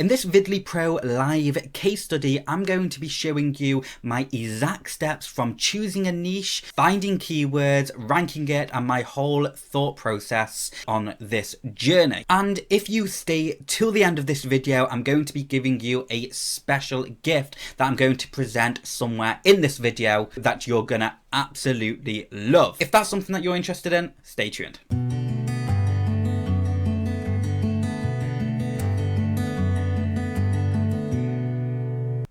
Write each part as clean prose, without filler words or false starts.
In this Videly Pro live case study, I'm going to be showing you my exact steps from choosing a niche, finding keywords, ranking it, and my whole thought process on this journey. And if you stay till the end of this video, I'm going to be giving you a special gift that I'm going to present somewhere in this video that you're gonna absolutely love. If that's something that you're interested in, stay tuned.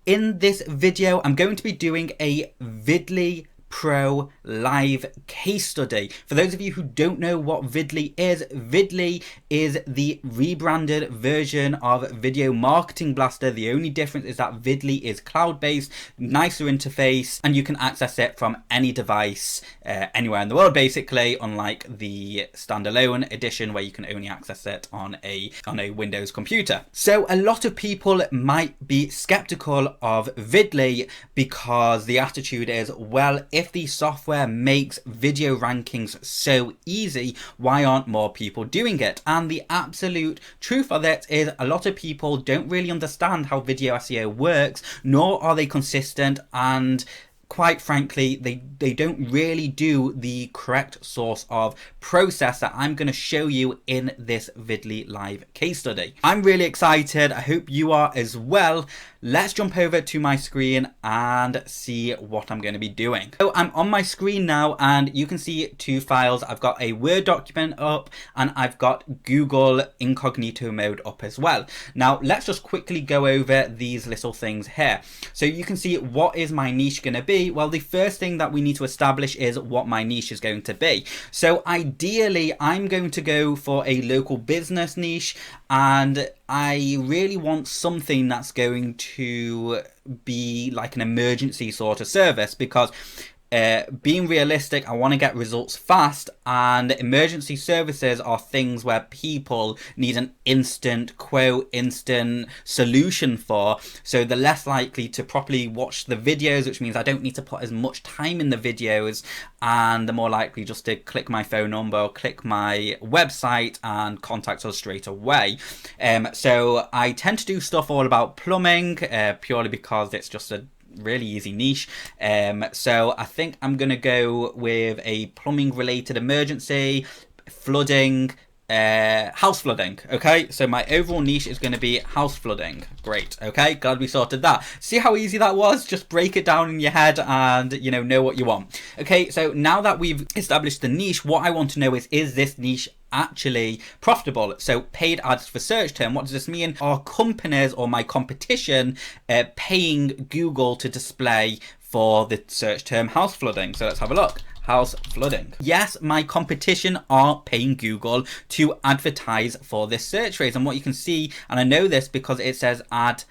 In this video, I'm going to be doing a Videly Pro live case study. For those of you who don't know what Videly is the rebranded version of Video Marketing Blaster. The only difference is that Videly is cloud-based, nicer interface, and you can access it from any device anywhere in the world, basically, unlike the standalone edition where you can only access it on a Windows computer. So a lot of people might be skeptical of Videly because the attitude is, well, if the software makes video rankings so easy, why aren't more people doing it? And the absolute truth of it is a lot of people don't really understand how video SEO works, nor are they consistent, and quite frankly, they don't really do the correct source of process that I'm going to show you in this Videly live case study. I'm really excited. I hope you are as well. Let's jump over to my screen and see what I'm going to be doing. So I'm on my screen now and you can see two files. I've got a Word document up and I've got Google incognito mode up as well. Now let's just quickly go over these little things here. So you can see, what is my niche going to be? Well, the first thing that we need to establish is what my niche is going to be. So ideally, I'm going to go for a local business niche, and I really want something that's going to be like an emergency sort of service, because being realistic, I want to get results fast, and emergency services are things where people need an instant quote, instant solution for, so they're less likely to properly watch the videos, which means I don't need to put as much time in the videos, and they're more likely just to click my phone number or click my website and contact us straight away. So I tend to do stuff all about plumbing, purely because it's just a really easy niche. So I think I'm gonna go with a plumbing related emergency, flooding, house flooding. Okay, so my overall niche is going to be house flooding. Great. Okay, glad we sorted that. See how easy that was? Just break it down in your head and know what you want. Okay, so now that we've established the niche, what I want to know is this niche actually profitable? So paid ads for search term, what does this mean? Are companies or my competition paying Google to display for the search term house flooding? So let's have a look. House flooding. Yes, my competition are paying Google to advertise for this search phrase. And what you can see, and I know this because it says ad.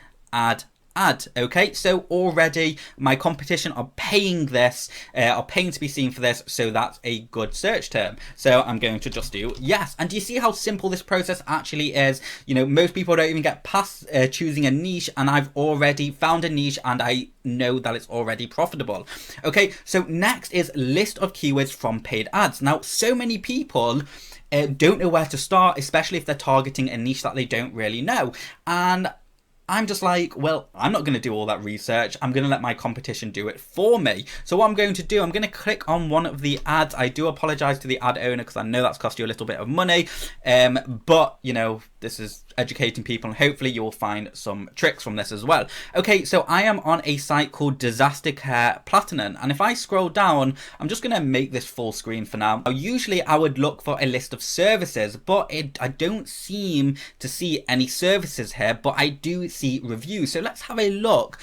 Okay, so already my competition are paying this, are paying to be seen for this, so that's a good search term. So I'm going to just do yes. And do you see how simple this process actually is? Most people don't even get past choosing a niche, and I've already found a niche and I know that it's already profitable. Okay, so next is list of keywords from paid ads. Now, so many people don't know where to start, especially if they're targeting a niche that they don't really know. And I'm just like, well, I'm not going to do all that research. I'm going to let my competition do it for me. So what I'm going to do, I'm going to click on one of the ads. I do apologize to the ad owner because I know that's cost you a little bit of money. But, this is educating people, and hopefully you will find some tricks from this as well. Okay, so I am on a site called Disaster Care Platinum. And if I scroll down, I'm just going to make this full screen for now. Now, usually I would look for a list of services, but I don't seem to see any services here, but I do see reviews. So let's have a look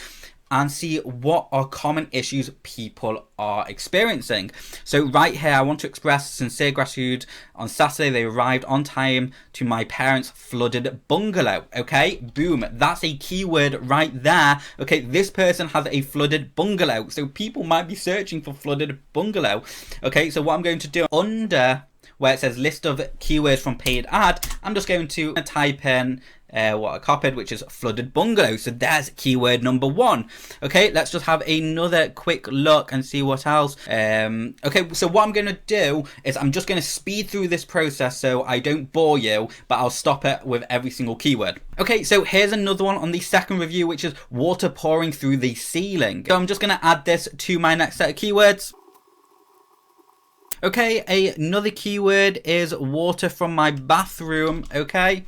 and see what are common issues people are experiencing. So right here, I want to express sincere gratitude. On Saturday, they arrived on time to my parents' flooded bungalow. Okay, boom, that's a keyword right there. Okay, this person has a flooded bungalow, so people might be searching for flooded bungalow. Okay, so what I'm going to do, under where it says list of keywords from paid ad, I'm just going to type in what I copied, which is flooded bungalow. So there's keyword number 1. Okay, let's just have another quick look and see what else. Okay, so what I'm going to do is I'm just going to speed through this process so I don't bore you, but I'll stop it with every single keyword. Okay, so here's another one on the second review, which is water pouring through the ceiling. So I'm just going to add this to my next set of keywords. Okay, another keyword is water from my bathroom. Okay.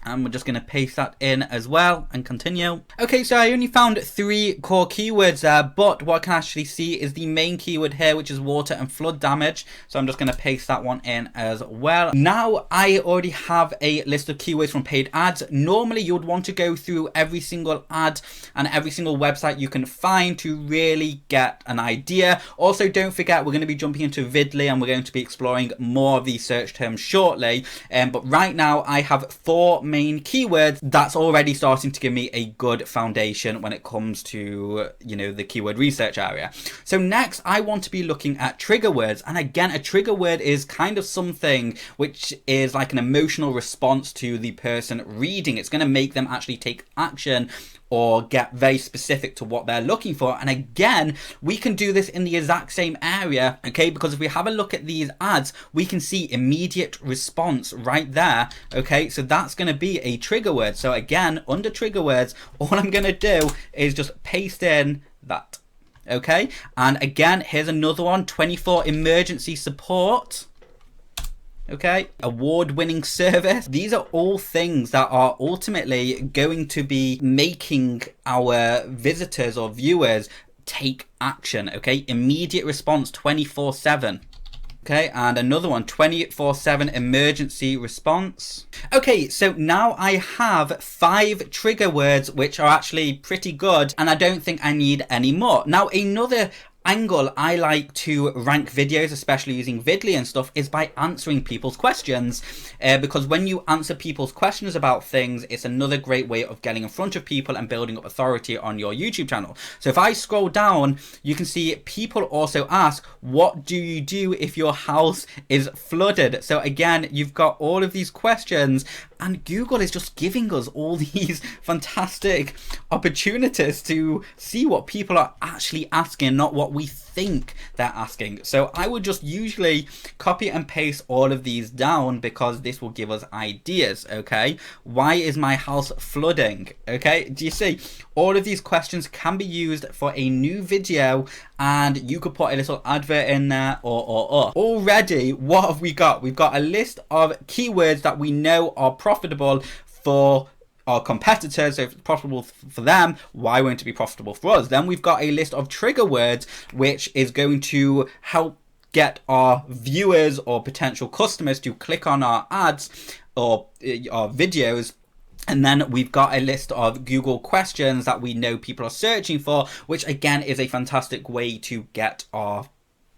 And we're just going to paste that in as well and continue. Okay, so I only found 3 core keywords there, but what I can actually see is the main keyword here, which is water and flood damage. So I'm just going to paste that one in as well. Now I already have a list of keywords from paid ads. Normally you would want to go through every single ad and every single website you can find to really get an idea. Also, don't forget, we're going to be jumping into Videly and we're going to be exploring more of these search terms shortly. But right now I have 4 main keywords that's already starting to give me a good foundation when it comes to, you know, the keyword research area. So next I want to be looking at trigger words, and again, a trigger word is kind of something which is like an emotional response to the person reading. It's going to make them actually take action or get very specific to what they're looking for. And again, we can do this in the exact same area, okay? Because if we have a look at these ads, we can see immediate response right there, okay? So that's going to be a trigger word. So again, under trigger words, all I'm going to do is just paste in that, okay? And again, here's another one, 24 emergency support. Okay, award-winning service. These are all things that are ultimately going to be making our visitors or viewers take action. Okay, immediate response 24/7. Okay, and another one, 24/7 emergency response. Okay, so now I have 5 trigger words which are actually pretty good, and I don't think I need any more. Now another angle I like to rank videos, especially using Videly and stuff, is by answering people's questions, because when you answer people's questions about things, it's another great way of getting in front of people and building up authority on your YouTube channel. So if I scroll down, you can see people also ask, what do you do if your house is flooded? So again, you've got all of these questions, and Google is just giving us all these fantastic opportunities to see what people are actually asking, not what we think they're asking. So I would just usually copy and paste all of these down because this will give us ideas, okay? Why is my house flooding? Okay, do you see? All of these questions can be used for a new video, and you could put a little advert in there or. Already, what have we got? We've got a list of keywords that we know are profitable for our competitors. So if it's profitable for them, why won't it be profitable for us? Then we've got a list of trigger words which is going to help get our viewers or potential customers to click on our ads or our videos. And then we've got a list of Google questions that we know people are searching for, which again is a fantastic way to get our,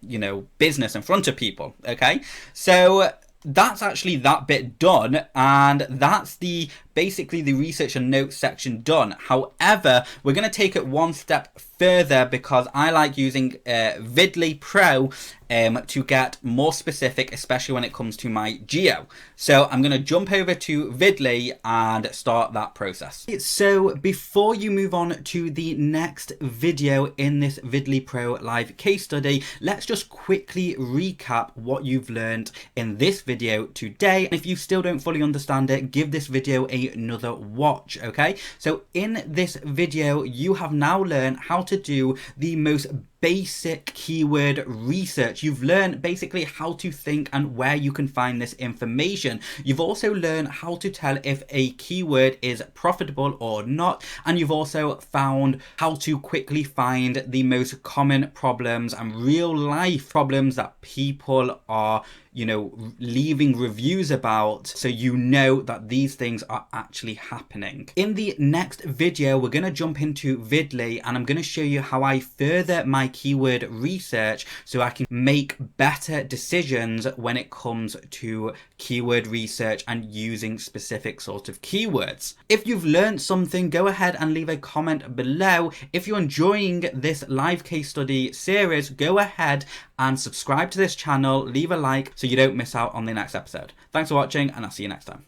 you know, business in front of people. Okay, so that's actually that bit done, and that's the basically the research and notes section done. However, we're going to take it one step further because I like using Videly Pro to get more specific, especially when it comes to my geo. So I'm going to jump over to Videly and start that process. So before you move on to the next video in this Videly Pro live case study, let's just quickly recap what you've learned in this video today. If you still don't fully understand it, give this video another watch, okay? So in this video, you have now learned how to do the most basic keyword research. You've learned basically how to think and where you can find this information. You've also learned how to tell if a keyword is profitable or not, and you've also found how to quickly find the most common problems and real life problems that people are, you know, leaving reviews about, so you know that these things are actually happening. In the next video, we're going to jump into Videly and I'm going to show you how I further my keyword research so I can make better decisions when it comes to keyword research and using specific sort of keywords. If you've learned something, go ahead and leave a comment below. If you're enjoying this live case study series, go ahead and subscribe to this channel, leave a like so you don't miss out on the next episode. Thanks for watching, and I'll see you next time.